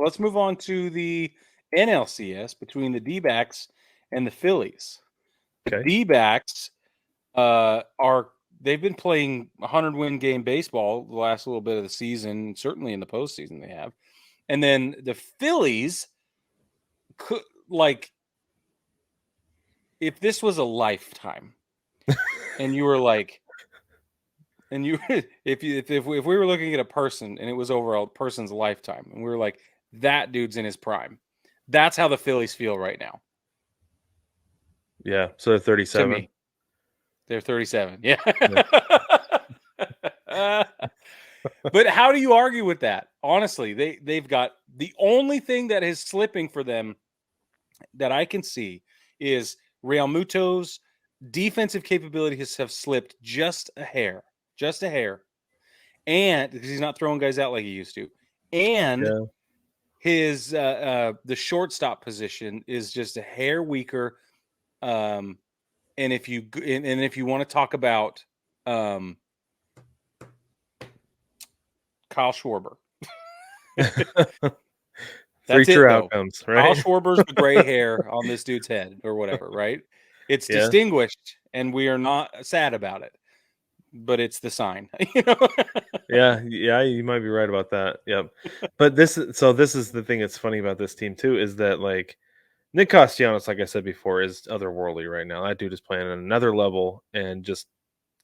let's move on to the NLCS between the D-backs and the Phillies. The Okay. D-backs they've been playing 100-win game baseball the last little bit of the season, certainly in the postseason they have. And then the Phillies could, like, if this was a lifetime and you were like, and you if we were looking at a person and it was over a person's lifetime and we were like, that dude's in his prime. That's how the Phillies feel right now. Yeah. So they're 37. To me. They're 37. Yeah. But how do you argue with that? Honestly, they've got the only thing that is slipping for them that I can see is Real Muto's defensive capabilities have slipped just a hair, and because he's not throwing guys out like he used to, and his the shortstop position is just a hair weaker. And if you want to talk about Kyle Schwarber. Three true outcomes, right? Kyle Schwarber's the gray hair on this dude's head or whatever, right? It's distinguished, and we are not sad about it, but it's the sign, you know? Yeah, you might be right about that. Yep. But this is the thing that's funny about this team too, is that like Nick Castellanos, like I said before, is otherworldly right now. That dude is playing at another level and just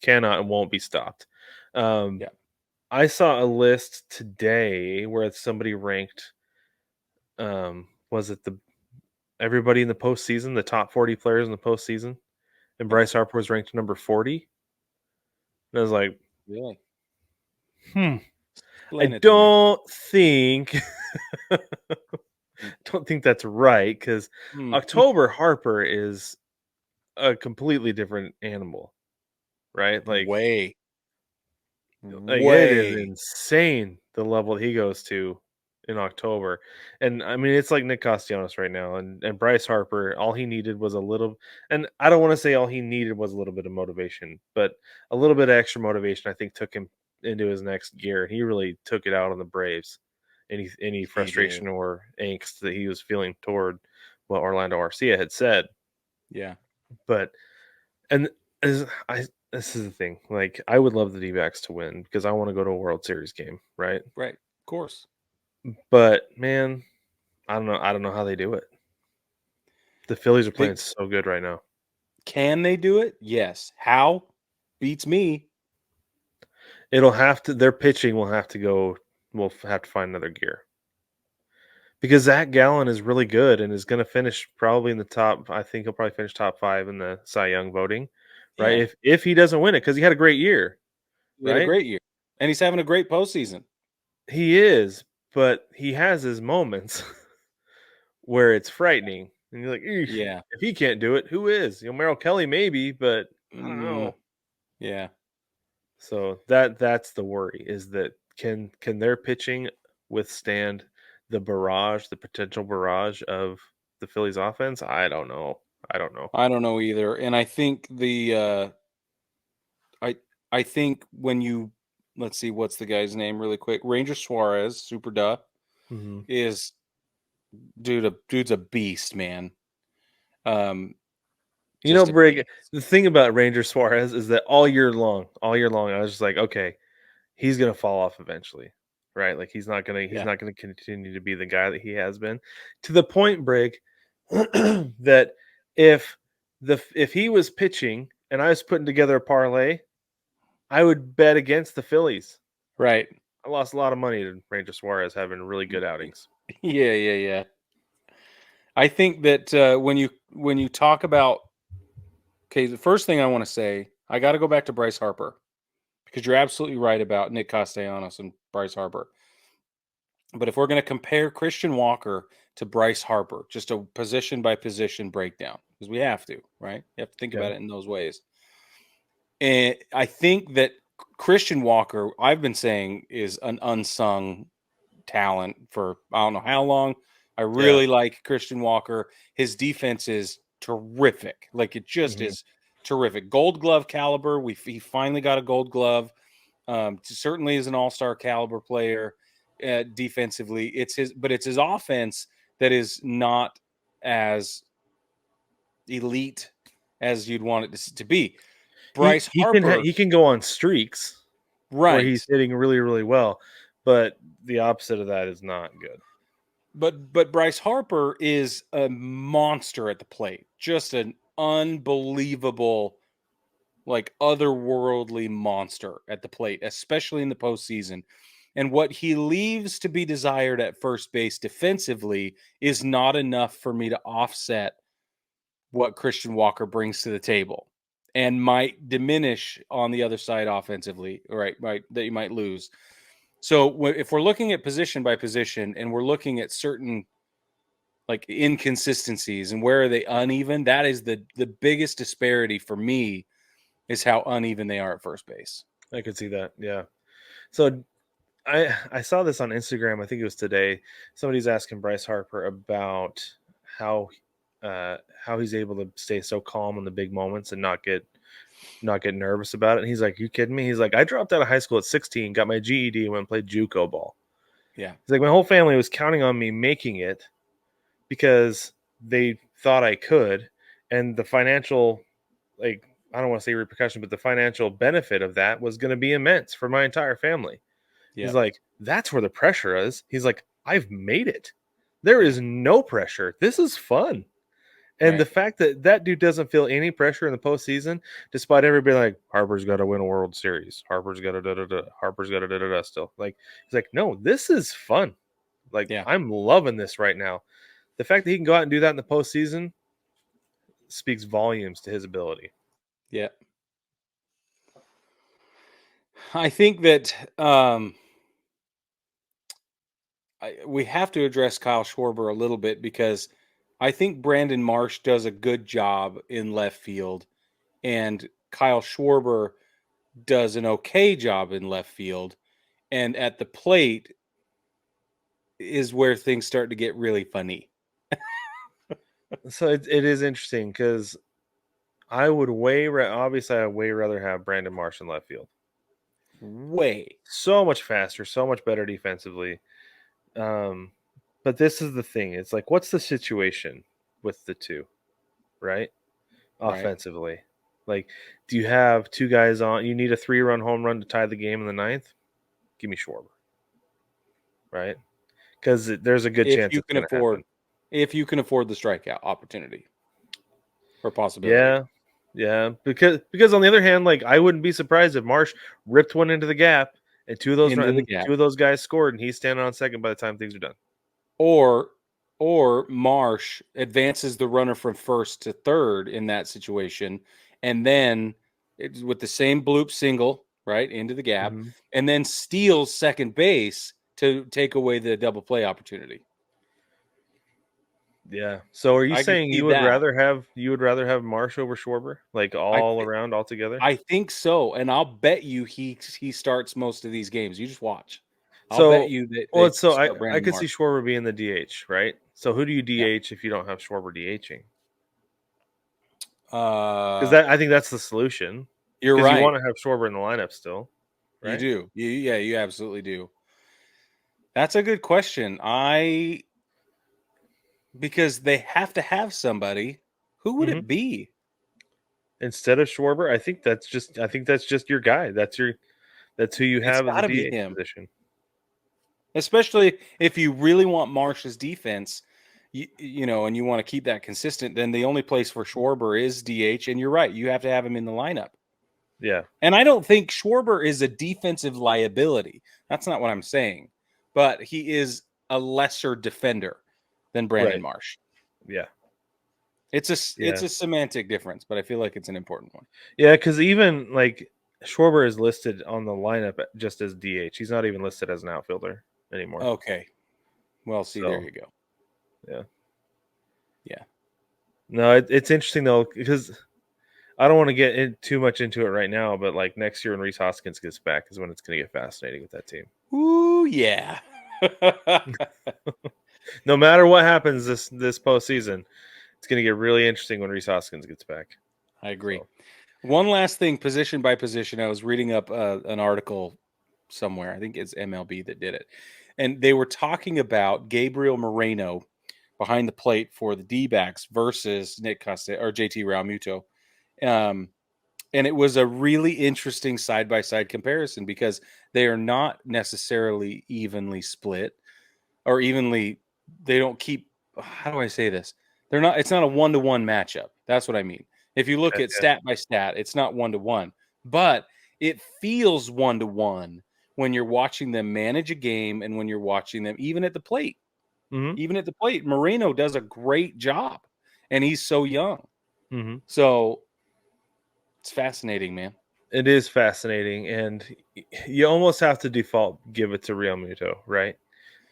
cannot and won't be stopped. I saw a list today where somebody ranked was it everybody in the postseason, the top 40 players in the postseason, and Bryce Harper was ranked number 40. And I was like, really? I don't think that's right, because October Harper is a completely different animal, right? Like way. It is insane the level he goes to in October. And I mean, it's like Nick Castellanos right now, and Bryce Harper, all he needed was a little, and I don't want to say all he needed was a little bit of motivation, but a little bit of extra motivation, I think, took him into his next gear. He really took it out on the Braves. Any frustration or angst that he was feeling toward what Orlando Arcia had said. Yeah. But, and this is the thing. Like, I would love the D-backs to win because I want to go to a World Series game, right? Right. Of course. But man, I don't know. I don't know how they do it. The Phillies are playing so good right now. Can they do it? Yes. How? Beats me. It'll have to. Their pitching will have to go. We'll have to find another gear because Zach Gallen is really good and is going to finish probably in the top. I think he'll probably finish top 5 in the Cy Young voting, right? Yeah. If he doesn't win it, because he had a great year. He had a great year, and he's having a great postseason. He is, but he has his moments where it's frightening, and you're like, yeah, if he can't do it, who is? Merrill Kelly maybe, but I don't know. Yeah. So that's the worry, is that can their pitching withstand the potential barrage of the Phillies offense? I don't know. I don't know either. And I think I think when you, let's see, what's the guy's name really quick? Ranger Suarez, Super Duh, is dude's a beast, man. Brig, the thing about Ranger Suarez is that all year long, I was just like, okay, he's gonna fall off eventually, right? Like he's not gonna continue to be the guy that he has been, to the point, Brig, that if he was pitching and I was putting together a parlay, I would bet against the Phillies. Right. I lost a lot of money to Ranger Suarez having really good outings. Yeah. I think that when you talk about, okay, the first thing I want to say, I got to go back to Bryce Harper, because you're absolutely right about Nick Castellanos and Bryce Harper. But if we're going to compare Christian Walker to Bryce Harper, just a position by position breakdown, because we have to, right? You have to think about it in those ways. And I think that Christian Walker, I've been saying, is an unsung talent for I don't know how long. I really like Christian Walker. His defense is terrific. Like, it just is terrific. Gold Glove caliber. He finally got a Gold Glove. Certainly is an all-star caliber player. defensively. It's his offense that is not as elite as you'd want it to be. Bryce Harper, He can go on streaks where he's right? hitting really, really well, but the opposite of that is not good. But Bryce Harper is a monster at the plate, just an unbelievable, like otherworldly monster at the plate, especially in the postseason. And what he leaves to be desired at first base defensively is not enough for me to offset what Christian Walker brings to the table, and might diminish on the other side offensively, right? That you might lose. So if we're looking at position by position and we're looking at certain like inconsistencies and where are they uneven, that is the biggest disparity for me, is how uneven they are at first base. I could see that. Yeah. So I saw this on Instagram. I think it was today. Somebody's asking Bryce Harper about how how he's able to stay so calm in the big moments and not get nervous about it. And he's like, "You kidding me?" He's like, "I dropped out of high school at 16, got my GED, and went and played JUCO ball." Yeah. He's like, "My whole family was counting on me making it because they thought I could, and the financial, like, I don't want to say repercussion, but the financial benefit of that was going to be immense for my entire family." Yeah. He's like, "That's where the pressure is." He's like, "I've made it. There Yeah. is no pressure. This is fun." And the Right. fact that that dude doesn't feel any pressure in the postseason, despite everybody like, Harper's got to win a World Series, Harper's got to da da da, Harper's got to da da da. Still, like, he's like, "No, this is fun. Like, Yeah. I'm loving this right now." The fact that he can go out and do that in the postseason speaks volumes to his ability. Yeah. I think that we have to address Kyle Schwarber a little bit, because I think Brandon Marsh does a good job in left field, and Kyle Schwarber does an okay job in left field. And at the plate is where things start to get really funny. So it is interesting because I would obviously I would way rather have Brandon Marsh in left field. Way. So much faster, so much better defensively. Um, but this is the thing. It's like, what's the situation with the two, right? Right. Offensively. Like, do you have two guys on? You need a 3-run home run to tie the game in the ninth? Give me Schwarber, right? Because there's a good If chance you it's can going to afford happen. if you can afford the strikeout opportunity or possibility. Yeah, yeah. Because on the other hand, like, I wouldn't be surprised if Marsh ripped one into the gap and Into the gap. two of those guys scored and he's standing on second by the time things are done. Or Marsh advances the runner from first to third in that situation, and then it's with the same bloop single, right, into the gap, Mm-hmm. and then steals second base to take away the double play opportunity. Yeah. So are you I could saying see that. you would rather have Marsh over Schwarber, like I all th- around, all together? I think so, and I'll bet you he starts most of these games. You just watch. I'll bet So, you that well, they so start I Brandon could see Marsh. Schwarber being the DH, right? So who do you Yeah. DH if you don't have Schwarber DHing? Because Uh, that I think that's the solution. you're Because you right. want to have Schwarber in the lineup still, You right? do. You absolutely do. That's a good question. Because they have to have somebody. Who would Mm-hmm. it be? Instead of Schwarber, I think that's just your guy. That's who you It's have as got a to be DH him. position. Especially if you really want Marsh's defense, and you want to keep that consistent, then the only place for Schwarber is DH. And you're right, you have to have him in the lineup. Yeah, And I don't think Schwarber is a defensive liability. That's not what I'm saying. But he is a lesser defender than Brandon right. Marsh. Yeah, It's yeah, a semantic difference, but I feel like it's an important one. yeah. Because even like Schwarber is listed on the lineup just as DH. He's not even listed as an outfielder anymore. Okay. Well, see, there So you go. yeah. Yeah. No, it's interesting though because I don't want to get too much into it right now, but like next year when Reese Hoskins gets back is when it's going to get fascinating with that team. Ooh, yeah. No matter what happens this postseason, it's going to get really interesting when Reese Hoskins gets back. I agree. So One last thing, position by position. I was reading up an article somewhere. I think it's MLB that did it. and they were talking about Gabriel Moreno behind the plate for the D-backs versus Nick Costa or JT Realmuto. And it was a really interesting side-by-side comparison because they are not necessarily evenly split or evenly. They don't keep. How do I say this? They're not. It's not a one-to-one matchup. That's what I mean. If you look at Okay. stat by stat, it's not one-to-one, but it feels one-to-one when you're watching them manage a game and when you're watching them even at the plate. Mm-hmm. Even at the plate, Moreno does a great job, and he's so young. Mm-hmm. So it's fascinating, man. It is fascinating, and you almost have to default give it to Real Muto, right?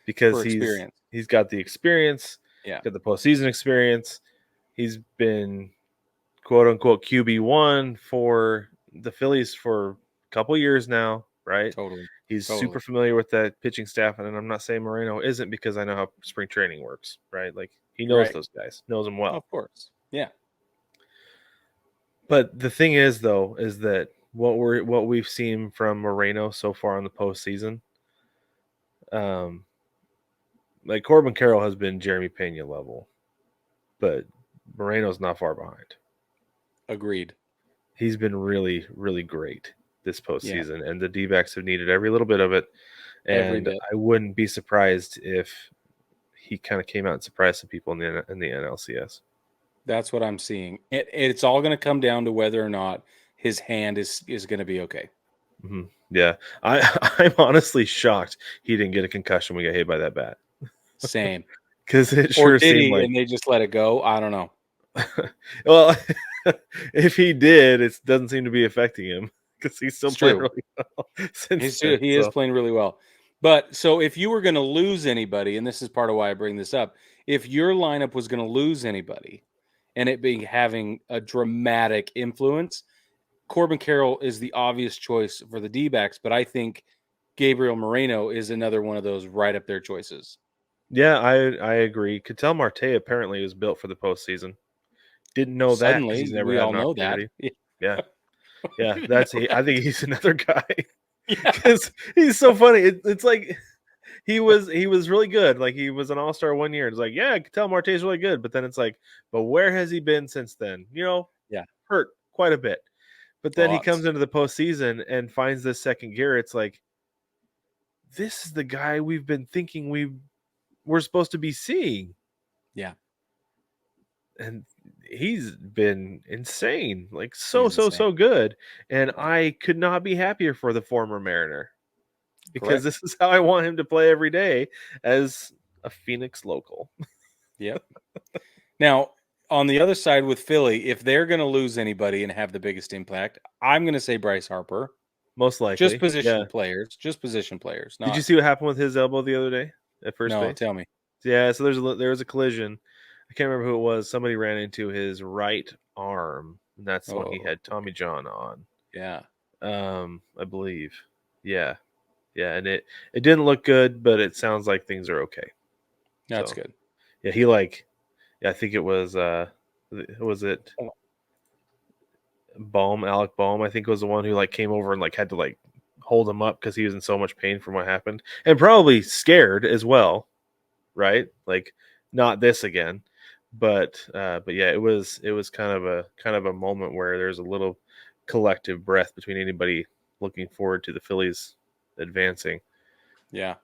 Because For experience. he's got the experience, Yeah, got the postseason experience. He's been quote unquote QB1 for the Phillies for a couple years now, right? totally. He's super Totally. familiar with that pitching staff, and I'm not saying Moreno isn't because I know how spring training works, right? Like he knows Right. those guys, knows them well. Of course. Yeah. But the thing is, though, is that what we've seen from Moreno so far in the postseason, um, like Corbin Carroll has been Jeremy Pena level, but Moreno's not far behind. Agreed. He's been really, really great this Yeah. postseason, and the D-backs have needed every little bit of it. Every And bit. I wouldn't be surprised if he kind of came out and surprised some people in the NLCS. That's what I'm seeing. It's all going to come down to whether or not his hand is going to be okay. Mm-hmm. Yeah, I'm honestly shocked he didn't get a concussion when he got hit by that bat Same. because it Or sure did seemed he like. and they just let it go? I don't know. Well, if he did, it doesn't seem to be affecting him because he's still It's playing true. really well since He's then. he is So playing really well. But so if you were going to lose anybody, and this is part of why I bring this up, if your lineup was going to lose anybody and it being having a dramatic influence, Corbin Carroll is the obvious choice for the D-backs, but I think Gabriel Moreno is another one of those right up their choices. yeah, I agree. Cattell Marte apparently was built for the postseason. Didn't know that because he's Suddenly, never we had all an know that. opportunity. Yeah, yeah, I think he's another guy Yeah. because he's so funny. It's like he was really good. Like he was an all-star 1 year. It's like, yeah, Cattell Marte's really good, but then it's like, but where has he been since then? Yeah. Hurt quite a bit. But then he comes Lots. into the postseason and finds this second gear. It's like, this is the guy we've been thinking we're supposed to be seeing. Yeah. And he's been insane, like He's insane. so good. And Yeah. I could not be happier for the former Mariner because Correct. this is how I want him to play every day as a Phoenix local. Yep. Now, on the other side with Philly, if they're going to lose anybody and have the biggest impact, I'm going to say Bryce Harper. Most Just likely. Yeah. position players. Just position players. Did you Not. see what happened with his elbow the other day at first No, base? tell me. Yeah, so there was a collision. I can't remember who it was. Somebody ran into his right arm, and that's the one he Oh, had Tommy John on. yeah. I believe. Yeah. Yeah, and it didn't look good, but it sounds like things are okay. That's So, good. yeah, yeah, I think it was it Alec Baum, I think was the one who like came over and like had to like hold him up because he was in so much pain from what happened. And probably scared as well, right? Like not this again. But yeah, it was kind of a moment where there's a little collective breath between anybody looking forward to the Phillies advancing. Yeah.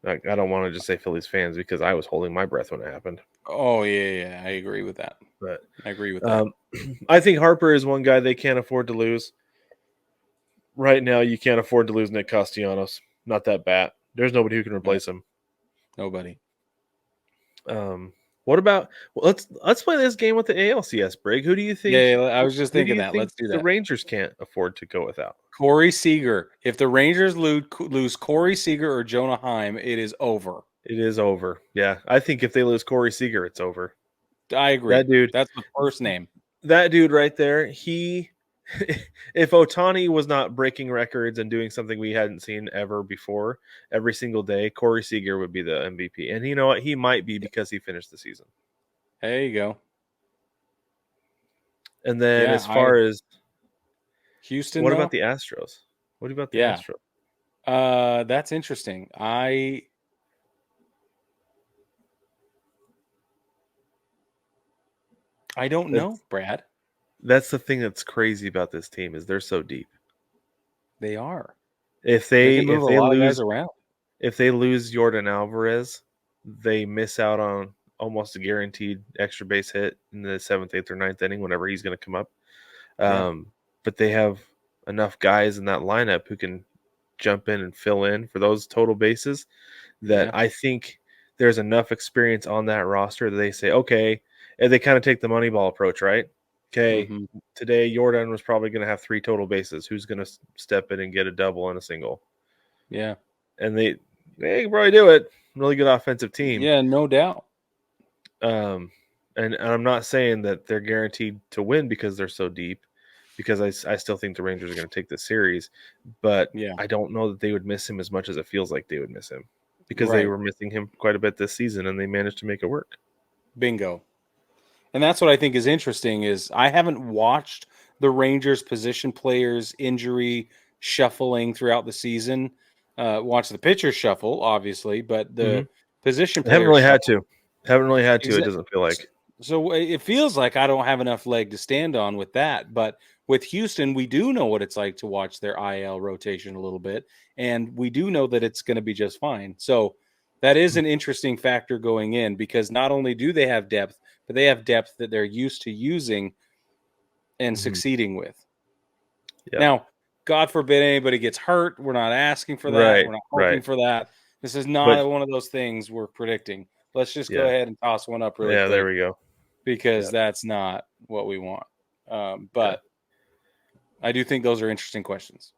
Like, I don't want to just say Phillies fans because I was holding my breath when it happened. Oh, yeah. I agree with that. But I agree with that. I think Harper is one guy they can't afford to lose. Right now, you can't afford to lose Nick Castellanos. Not that bat. There's nobody who can No, replace him. nobody. What about let's play this game with the ALCS, Brig. Who do you think? Yeah, I was just Who do thinking you that. think Let's do the that. Rangers can't afford to go without? Corey Seager. If the Rangers lose Corey Seager or Jonah Heim, it is over. It is over. Yeah, I think if they lose Corey Seager, it's over. I agree. That dude, That's the first name. that dude right there. If Otani was not breaking records and doing something we hadn't seen ever before every single day, Corey Seager would be the MVP. And you know what? He might be because he finished the season. There you go. And then Yeah, as far as Houston what about though? the Astros? What about the Yeah. Astros? That's interesting. I don't know, That's Brad. that's the thing that's crazy about this team is they're so deep. They are. If They they can move if a they lot of guys lose around. if they lose Jordan Alvarez, they miss out on almost a guaranteed extra base hit in the seventh, eighth, or ninth inning whenever he's going to come up. Yeah. But they have enough guys in that lineup who can jump in and fill in for those total bases that Yeah. I think there's enough experience on that roster that they say, okay, and they kind of take the money ball approach, right? Okay, Hmm. today Jordan was probably going to have 3 total bases. Who's going to step in and get a double and a single? Yeah. And they can probably do it. Really good offensive team. Yeah. No doubt. And I'm not saying that they're guaranteed to win because they're so deep, because I still think the Rangers are going to take this series, but Yeah. I don't know that they would miss him as much as it feels like they would miss him, because they Right. were missing him quite a bit this season and they managed to make it work. Bingo. And that's what I think is interesting is I haven't watched the Rangers position players injury shuffling throughout the season. Watch the pitcher shuffle, obviously, but Hmm. the position Haven't players really had shuffle. to. Haven't really had to. It doesn't feel like. So it feels like I don't have enough leg to stand on with that. But with Houston, we do know what it's like to watch their IL rotation a little bit, and we do know that it's going to be just fine. So that is an interesting factor going in because not only do they have depth, but they have depth that they're used to using and Mm-hmm. succeeding with. Yeah. Now, God forbid anybody gets hurt. We're not asking for that. Right. We're not hoping Right. for that. This is But not one of those things we're predicting. Let's just go yeah. ahead and toss one up really Yeah. There quick we go. Yeah. because that's not what we want. Yeah. But I do think those are interesting questions.